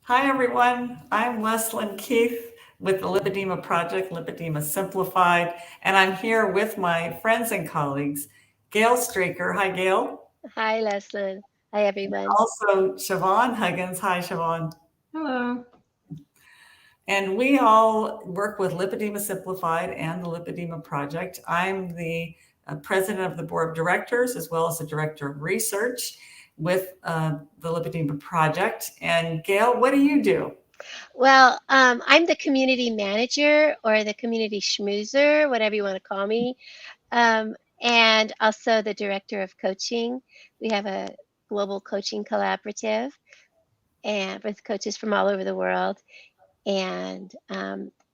Hi, everyone. I'm Leslyn Keith with the Lipedema Project, Lipedema Simplified, and I'm here with my friends and colleagues, Gail Straker. Hi, Gail. Hi, Leslyn. Hi, everyone. Also, Siobhan Huggins. Hi, Siobhan. Hello. And we all work with Lipedema Simplified and the Lipedema Project. I'm the president of the board of directors as well as the director of research with the Lipedema Project. And Gail, what do you do? Well, I'm the community manager or the community schmoozer, whatever you want to call me, and also the director of coaching. We have a global coaching collaborative and with coaches from all over the world. And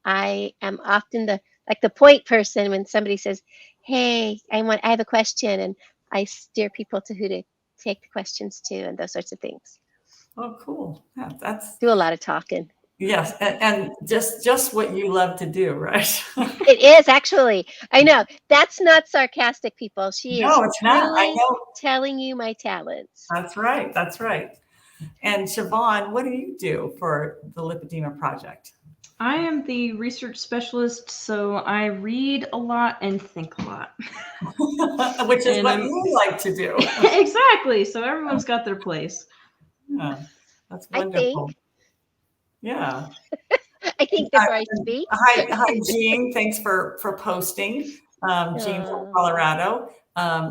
I am often the point person when somebody says, "Hey, I have a question," and I steer people to who to take the questions to and those sorts of things. Oh, cool. Yeah, that's Do a lot of talking. yes, and just what you love to do, right? It is actually. I know. That's not sarcastic, people. She is No, it's not. I truly know. telling you my talents. That's right. That's right. And Siobhan, what do you do for the Lipedema Project? I am the research specialist, so I read a lot and think a lot. Which is And what I'm you like to do. exactly, so everyone's got their place. Yeah, that's I wonderful. think. Yeah. I think before I speak. Hi, Jean. Thanks for posting. Jean from Uh, Colorado.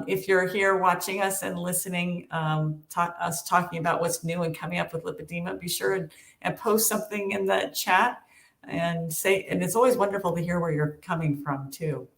If you're here watching us and listening, us talking about what's new and coming up with lipedema, be sure and post something in the chat and say. And it's always wonderful to hear where you're coming from too.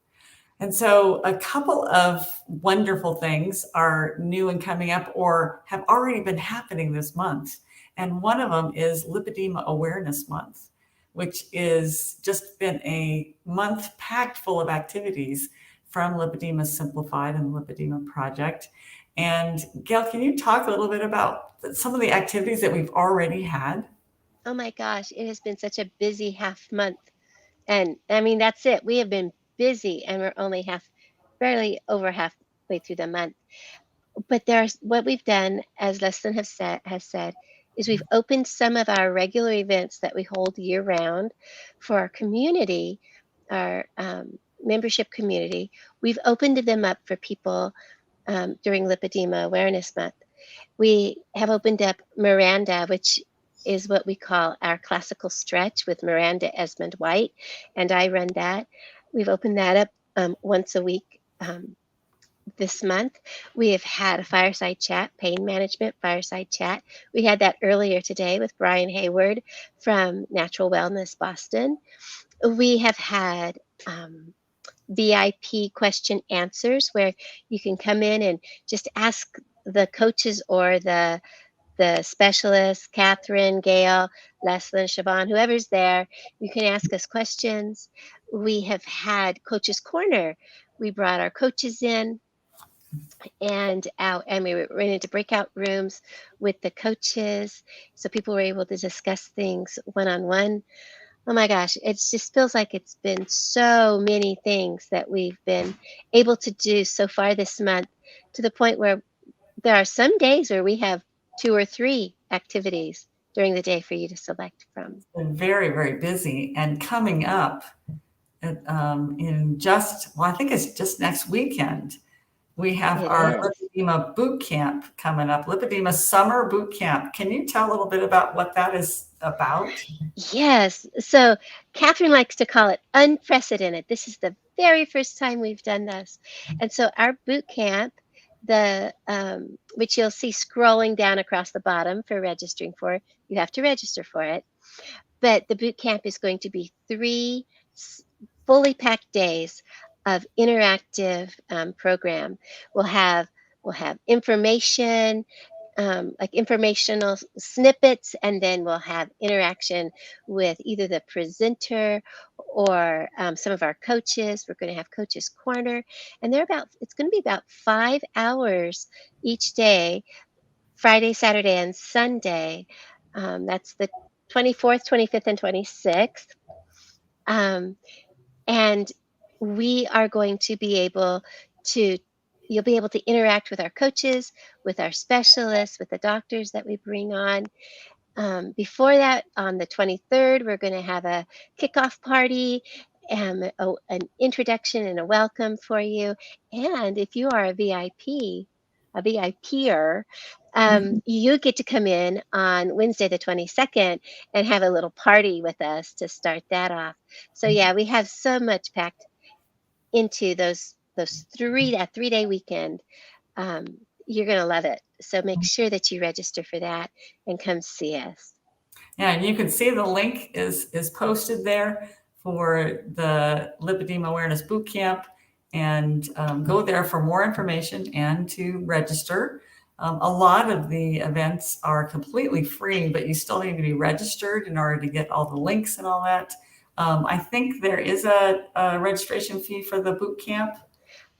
And so, a couple of wonderful things are new and coming up or have already been happening this month. And one of them is Lipedema Awareness Month, which is just been a month packed full of activities from Lipedema Simplified and the Lipedema Project. And Gail, can you talk a little bit about some of the activities that we've already had? oh my gosh, it has been such a busy half month. And I mean, that's it. We have been busy and we're only barely over halfway through the month. But there's what we've done, as Leslyn has said, is we've opened some of our regular events that we hold year round for our community, our membership community. We've opened them up for people during Lipedema Awareness Month. We have opened up Miranda, which is what we call our classical stretch with Miranda Esmond White, and I run that. We've opened that up once a week this month. We have had a fireside chat, pain management fireside chat. We had that earlier today with Brian Hayward from Natural Wellness Boston. We have had VIP question answers where you can come in and just ask the coaches or the specialists, Catherine, Gail, Leslyn, Siobhan, whoever's there, you can ask us questions. We have had Coaches Corner. We brought our coaches in and out, and we went into breakout rooms with the coaches, so people were able to discuss things one on one. Oh my gosh, it just feels like it's been so many things that we've been able to do so far this month, to the point where there are some days where we have two or three activities during the day for you to select from. Been very, very busy and coming up in just, well, I think it's just next weekend. We have It our is. Lipedema Bootcamp coming up, Lipedema Summer Bootcamp. Can you tell a little bit about what that is about? Yes. So Catherine likes to call it unprecedented. This is the very first time we've done this. And so our boot camp, the which you'll see scrolling down across the bottom for registering for, you have to register for it. But the boot camp is going to be three fully packed days of interactive program. We'll have we'll have information, like informational snippets, and then we'll have interaction with either the presenter or some of our coaches. We're going to have Coaches Corner, and it's going to be about 5 hours each day, Friday, Saturday, and Sunday. That's the 24th, 25th, and 26th. Um, and we are going to be able to, you'll be able to interact with our coaches, with our specialists, with the doctors that we bring on. before that, on the 23rd, we're going to have a kickoff party and an introduction and a welcome for you. And if you are a VIPer, you get to come in on Wednesday the 22nd and have a little party with us to start that off. So yeah, we have so much packed into that 3-day weekend. You're going to love it. So make sure that you register for that and come see us. Yeah, and you can see the link is posted there for the Lipedema Awareness Bootcamp, and go there for more information and to register. A lot of the events are completely free, but you still need to be registered in order to get all the links and all that. I think there is a registration fee for the bootcamp.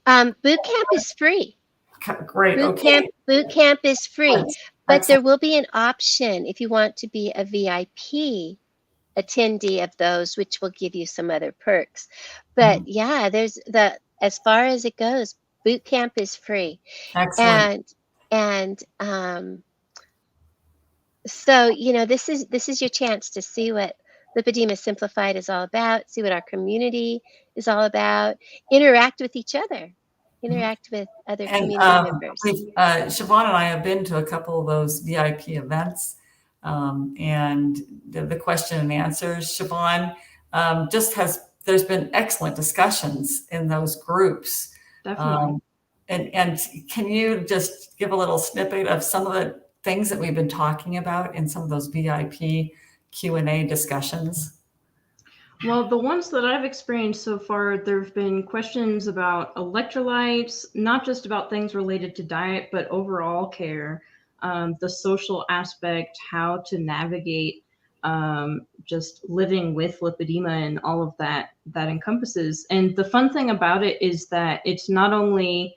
Bootcamp is free. Great. Okay. Bootcamp is free, but Excellent. there will be an option if you want to be a VIP attendee of those, which will give you some other perks. But yeah, as far as it goes, bootcamp is free. Excellent. And so this is your chance to see what Lipedema Simplified is all about, see what our community is all about, interact with each other. Interact with other community members. Siobhan and I have been to a couple of those VIP events, and the question and answers. Siobhan there's been excellent discussions in those groups. Definitely. And can you just give a little snippet of some of the things that we've been talking about in some of those VIP Q&A discussions? Well, the ones that I've experienced so far, there have been questions about electrolytes, not just about things related to diet, but overall care, the social aspect, how to navigate just living with lipedema and all of that encompasses. And the fun thing about it is that it's not only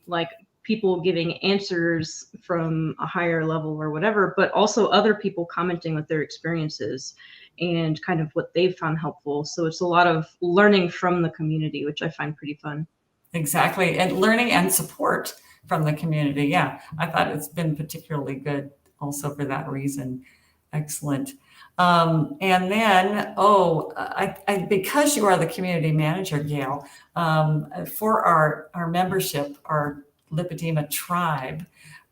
like people giving answers from a higher level or whatever, but also other people commenting with their experiences and kind of what they've found helpful. So it's a lot of learning from the community, which I find pretty fun. Exactly. And learning and support from the community. Yeah, I thought it's been particularly good also for that reason. Excellent. And then, because you are the community manager, Gail, for our membership, our Lipedema tribe,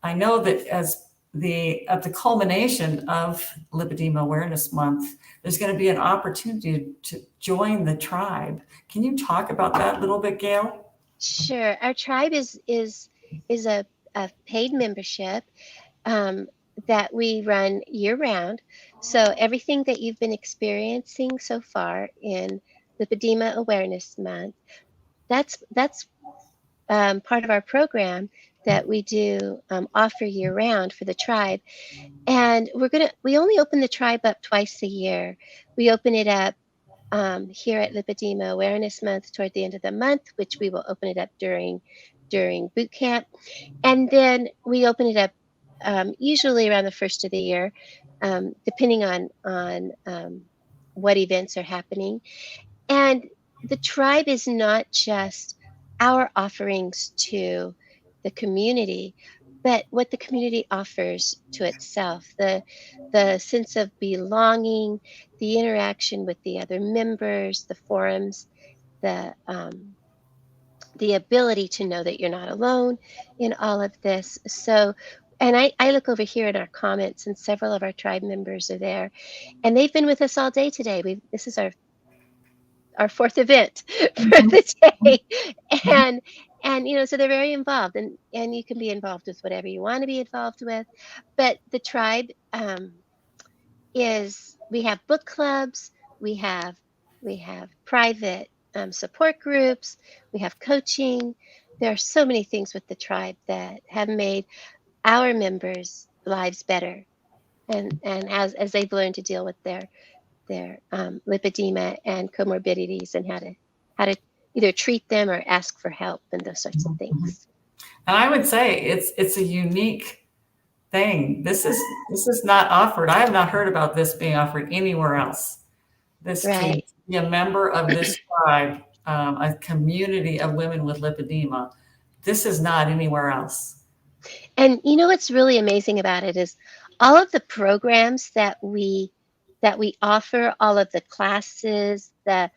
I know that at the culmination of Lipedema Awareness Month, there's going to be an opportunity to join the tribe. Can you talk about that a little bit, Gail? Sure. Our tribe is a paid membership that we run year round. So everything that you've been experiencing so far in Lipedema Awareness Month, that's part of our program that we do offer year round for the tribe. And we only open the tribe up twice a year. We open it up here at Lipedema Awareness Month toward the end of the month, which we will open it up during boot camp. And then we open it up usually around the first of the year, depending on what events are happening. And the tribe is not just our offerings to the community, but what the community offers to itself, the sense of belonging, the interaction with the other members, the forums, the ability to know that you're not alone in all of this. So, and I look over here in our comments, and several of our tribe members are there, and they've been with us all day today. This is our fourth event for the day, and so they're very involved, and you can be involved with whatever you want to be involved with. But the tribe we have book clubs, we have private support groups, we have coaching. There are so many things with the tribe that have made our members' lives better, and as they've learned to deal with their lipedema and comorbidities, and how to either treat them or ask for help and those sorts of things. And I would say it's a unique thing. This is not offered. I have not heard about this being offered anywhere else. This Right. to be a member of this tribe, a community of women with lipedema. This is not anywhere else. And what's really amazing about it is all of the programs that we offer, all of the classes, the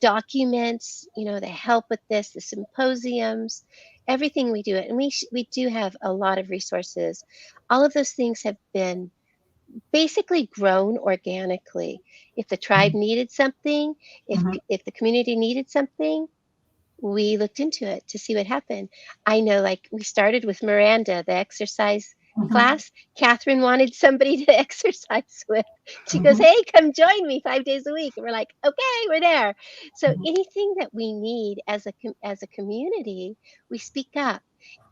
documents, the help with this, the symposiums, everything we do. And we do have a lot of resources. All of those things have been basically grown organically. If the tribe needed something, if the community needed something, we looked into it to see what happened. I know, like, we started with Miranda, the exercise class. Catherine wanted somebody to exercise with. She goes, hey, come join me 5 days a week. And we're like, okay, we're there. So anything that we need as a community, we speak up.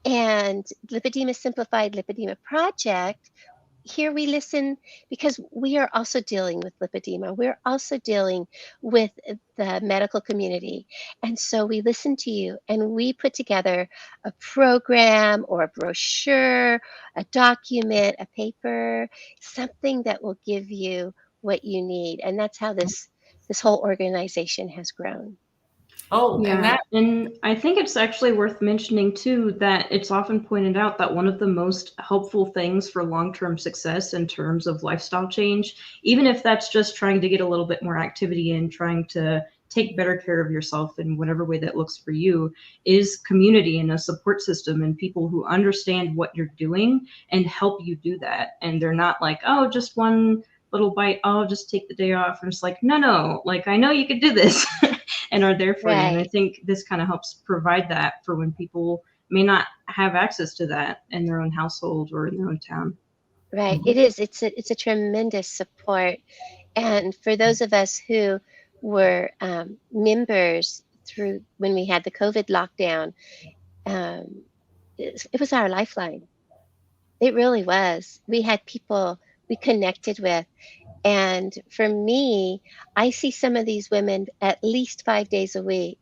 And Lipedema Simplified Lipedema Project, here we listen, because we are also dealing with lipedema. We're also dealing with the medical community. And so we listen to you, and we put together a program or a brochure, a document, a paper, something that will give you what you need. And that's how this whole organization has grown. Oh, yeah. And I think it's actually worth mentioning too that it's often pointed out that one of the most helpful things for long-term success in terms of lifestyle change, even if that's just trying to get a little bit more activity and trying to take better care of yourself in whatever way that looks for you, is community and a support system and people who understand what you're doing and help you do that. And they're not like, oh, just one little bite, I'll just take the day off. And it's like, no, like, I know you could do this. And are there for you. And I think this kind of helps provide that for when people may not have access to that in their own household or in their own town. Right. It is. It's a tremendous support. And for those of us who were members through when we had the COVID lockdown, it was our lifeline. It really was. We had people we connected with. And for me, I see some of these women at least 5 days a week.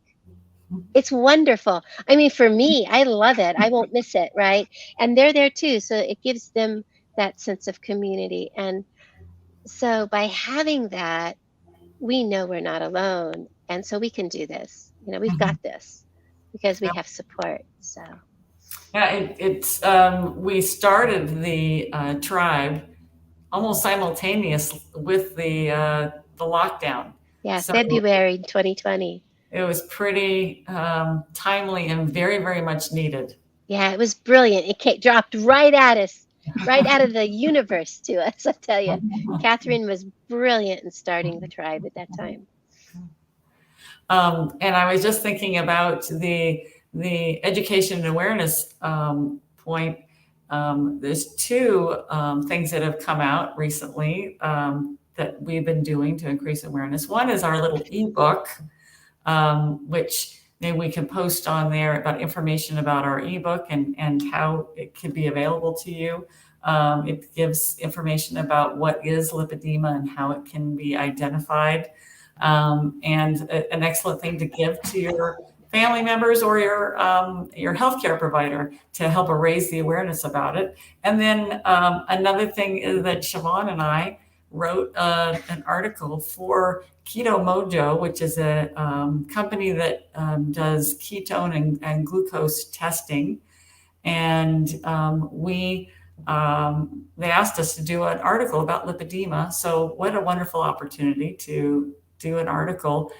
It's wonderful. I mean, for me, I love it. I won't miss it, right? And they're there too. So it gives them that sense of community. And so by having that, we know we're not alone. And so we can do this. We've got this because we have support. So yeah, we started the tribe almost simultaneous with the lockdown. Yeah, so February 2020. It was pretty timely and very, very much needed. Yeah, it was brilliant. It dropped right at us, right out of the universe to us, I tell you. Catherine was brilliant in starting the tribe at that time. And I was just thinking about the education and awareness point. There's two things that have come out recently that we've been doing to increase awareness. One is our little ebook, which maybe we can post on there about information about our ebook and how it can be available to you. It gives information about what is lipedema and how it can be identified, and an excellent thing to give to your family members or your healthcare provider to help raise the awareness about it. And then another thing is that Siobhan and I wrote an article for Keto Mojo, which is a company that does ketone and glucose testing. And they asked us to do an article about lipedema. So what a wonderful opportunity to do an article.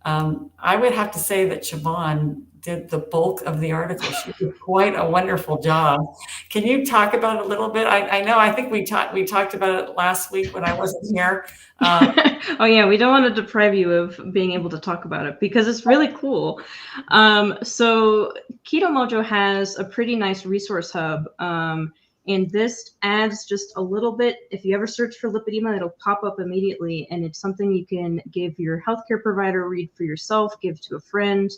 I would have to say that Siobhan did the bulk of the article. She did quite a wonderful job. Can you talk about it a little bit? I know, I think we talked about it last week when I wasn't here. Oh yeah, we don't want to deprive you of being able to talk about it because it's really cool. So Keto Mojo has a pretty nice resource hub. And this adds just a little bit. If you ever search for lipedema, it'll pop up immediately. And it's something you can give your healthcare provider, read for yourself, give to a friend.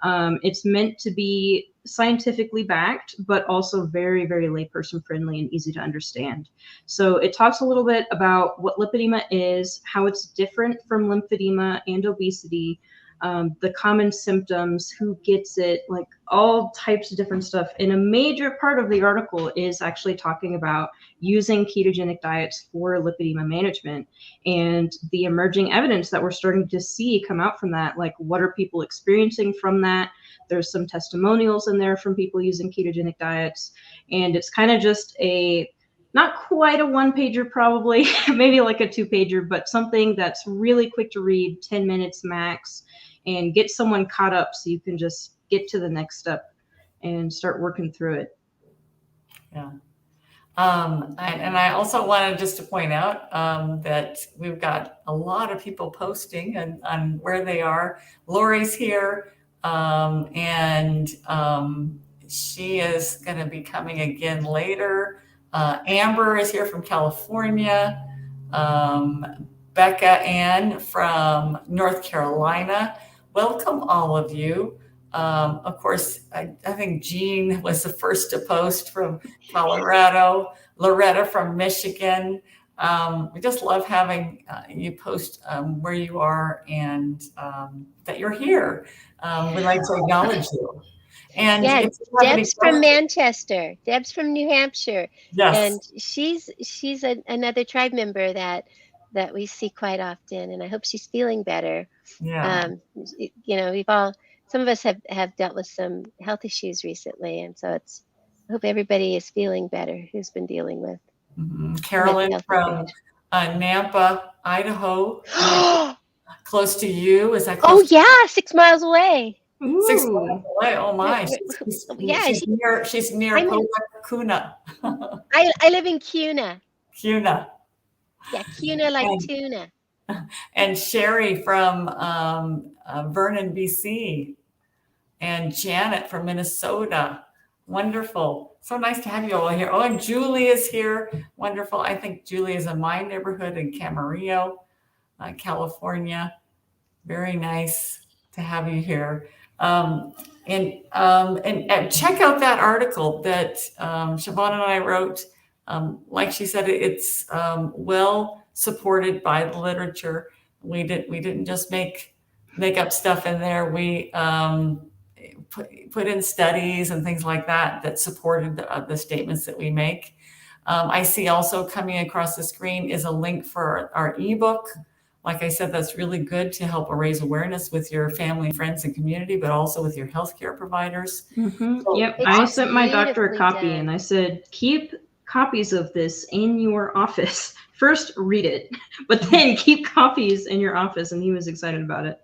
It's meant to be scientifically backed, but also very, very layperson friendly and easy to understand. So it talks a little bit about what lipedema is, how it's different from lymphedema and obesity, the common symptoms, who gets it, like all types of different stuff. And a major part of the article is actually talking about using ketogenic diets for lipedema management and the emerging evidence that we're starting to see come out from that. Like, what are people experiencing from that? There's some testimonials in there from people using ketogenic diets. And it's kind of just a not quite a 1-pager probably, maybe like a 2-pager, but something that's really quick to read, 10 minutes max, and get someone caught up so you can just get to the next step and start working through it. Yeah. And I also wanted just to point out that we've got a lot of people posting on where they are. Lori's here, and she is going to be coming again later. Amber is here from California. Becca Ann from North Carolina. Welcome, all of you. Of course, I think Jean was the first to post from Colorado, Loretta from Michigan. We just love having you post where you are and that you're here. We'd like to acknowledge you. And Yeah, if you have any Deb's from questions- Manchester. Deb's from New Hampshire. Yes. And she's another tribe member that we see quite often, and I hope she's feeling better. Yeah. You know, some of us have dealt with some health issues recently, and so I hope everybody is feeling better who's been dealing with. Carolyn from Nampa, Idaho, close to you. Is that close? Oh yeah, 6 miles away. 6 miles away. Oh my! She's near Kuna. I live in Kuna. Kuna. Yeah, Kuna like tuna. And Sherry from Vernon, BC, and Janet from Minnesota. Wonderful. So nice to have you all here. Oh, and Julie is here. Wonderful. I think Julie is in my neighborhood in Camarillo, California. Very nice to have you here. And check out that article that Siobhan and I wrote. Like she said, it's well supported by the literature. We didn't just make up stuff in there. We put in studies and things like that supported the statements that we make. I see also coming across the screen is a link for our ebook. Like I said, that's really good to help raise awareness with your family, friends, and community, but also with your healthcare providers. Mm-hmm. Yep, I sent my doctor a copy and I said, keep copies of this in your office. First, read it, but then keep copies in your office. And he was excited about it.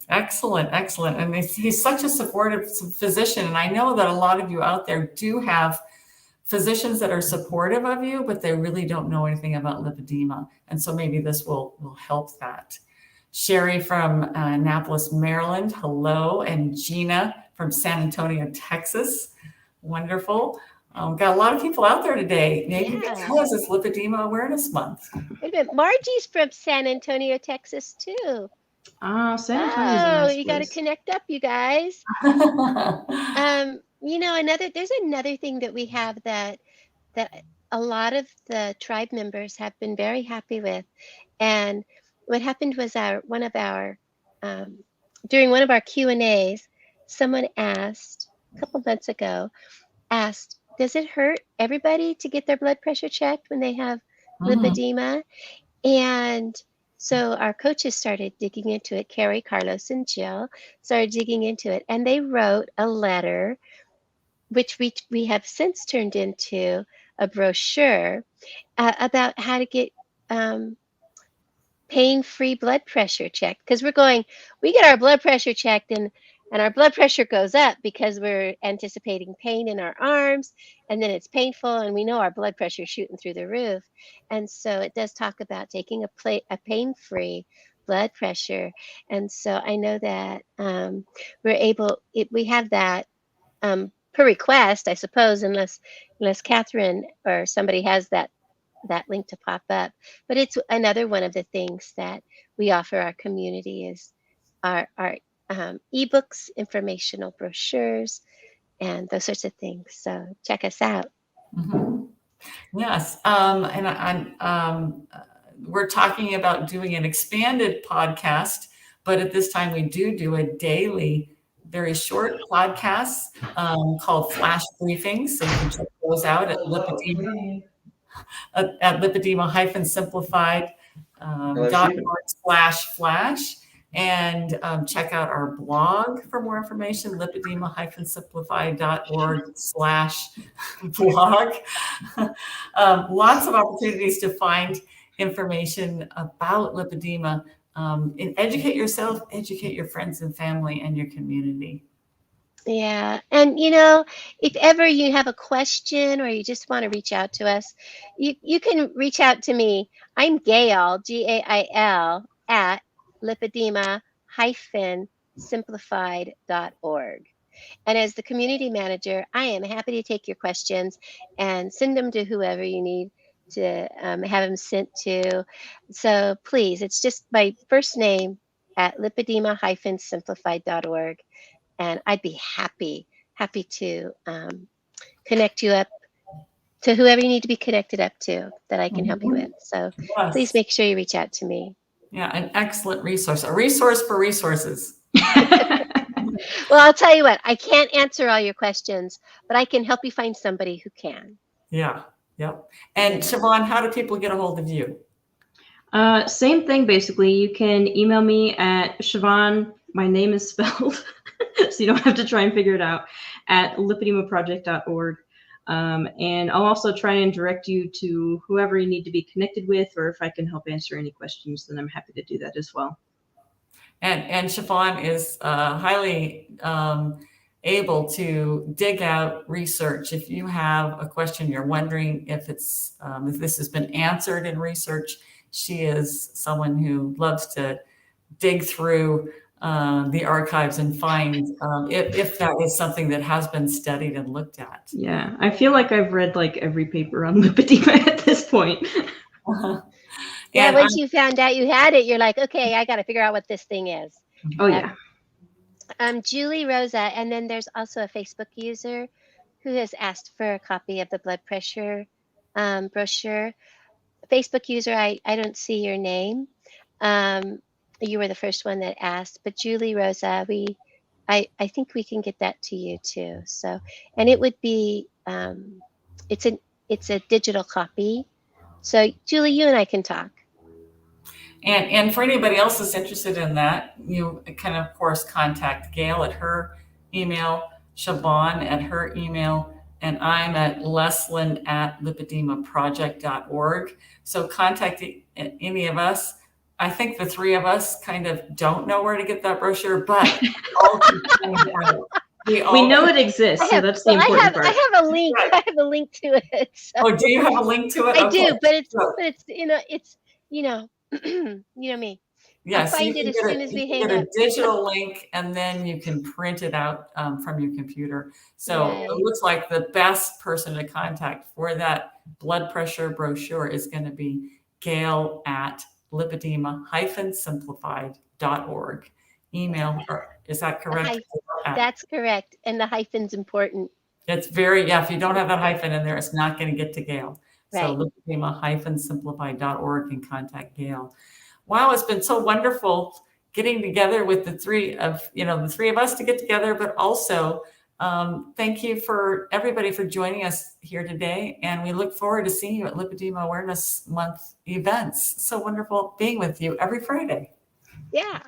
Excellent, excellent. And he's such a supportive physician. And I know that a lot of you out there do have physicians that are supportive of you, but they really don't know anything about lipedema. And so maybe this will help that. Sherry from Annapolis, Maryland. Hello. And Gina from San Antonio, Texas. Wonderful. Got a lot of people out there today. Maybe because it's Lipedema Awareness Month. Wait a minute. Margie's from San Antonio, Texas, too. San Antonio's a nice you place. got to connect up, you guys. You know, there's another thing that we have that a lot of the tribe members have been very happy with. And what happened was during one of our Q&As, someone asked a couple months ago, does it hurt everybody to get their blood pressure checked when they have lipedema? And so our coaches started digging into it. Carrie, Carlos, and Jill started digging into it, and they wrote a letter, which we have since turned into a brochure about how to get pain-free blood pressure checked. Because we get our blood pressure checked and our blood pressure goes up because we're anticipating pain in our arms, and then it's painful, and we know our blood pressure is shooting through the roof. And so it does talk about taking a pain-free blood pressure. And so I know that we have that per request, I suppose, unless Catherine or somebody has that link to pop up. But it's another one of the things that we offer our community is our ebooks, informational brochures, and those sorts of things. So check us out. Mm-hmm. Yes. We're talking about doing an expanded podcast, but at this time we do a daily, very short podcast called Flash Briefings. So you can check those out at lipedema-simplified.org/flash. And check out our blog for more information, lipedema-simplified.org/blog. Lots of opportunities to find information about lipedema. And educate yourself, educate your friends and family and your community. Yeah. And, you know, if ever you have a question or you just want to reach out to us, you can reach out to me. I'm Gail, Gail, at lipedema-simplified.org. And as the community manager, I am happy to take your questions and send them to whoever you need to have them sent to. So please, it's just my first name at lipedema-simplified.org. And I'd be happy to connect you up to whoever you need to be connected up to that I can help you with. So please make sure you reach out to me. Yeah, an excellent resource, a resource for resources. Well, I'll tell you what, I can't answer all your questions, but I can help you find somebody who can. Yeah, yep. And Siobhan, how do people get a hold of you? Same thing, basically. You can email me at Siobhan, my name is spelled, so you don't have to try and figure it out, at lipedemaproject.org. And I'll also try and direct you to whoever you need to be connected with, or if I can help answer any questions, then I'm happy to do that as well. And Siobhan is highly able to dig out research. If you have a question, you're wondering if it's if this has been answered in research, she is someone who loves to dig through the archives and find if that is something that has been studied and looked at. Yeah, I feel like I've read like every paper on lipedema at this point. Yeah, and once you found out you had it, you're like, okay, I got to figure out what this thing is. Oh, yeah. Julie Rosa, and then there's also a Facebook user who has asked for a copy of the blood pressure brochure. Facebook user, I don't see your name. You were the first one that asked, but Julie Rosa, I think we can get that to you too. So, and it would be, it's a digital copy. So Julie, you and I can talk. And for anybody else that's interested in that, you can, of course, contact Gail at her email, Siobhan at her email, and I'm at Leslyn at lipedemaproject.org. So contact any of us. I think the three of us kind of don't know where to get that brochure, but all can find out. We know it exists, so that's the important part. I have a link. Right. I have a link to it. So. Oh, do you have a link to it? I do, but it's you know me. Yes, I'll find it as soon as we hang up. Get a digital link, and then you can print it out from your computer. So it looks like the best person to contact for that blood pressure brochure is going to be Gail at lipedema-simplified.org. Email her. Is that correct? That's correct. And the hyphen's important. It's very, if you don't have that hyphen in there, it's not going to get to Gail. Right. So lipedema-simplified.org and contact Gail. Wow, it's been so wonderful getting together with the three of us to get together, but also thank you for everybody for joining us here today. And we look forward to seeing you at Lipedema Awareness Month events. So wonderful being with you every Friday. Yeah.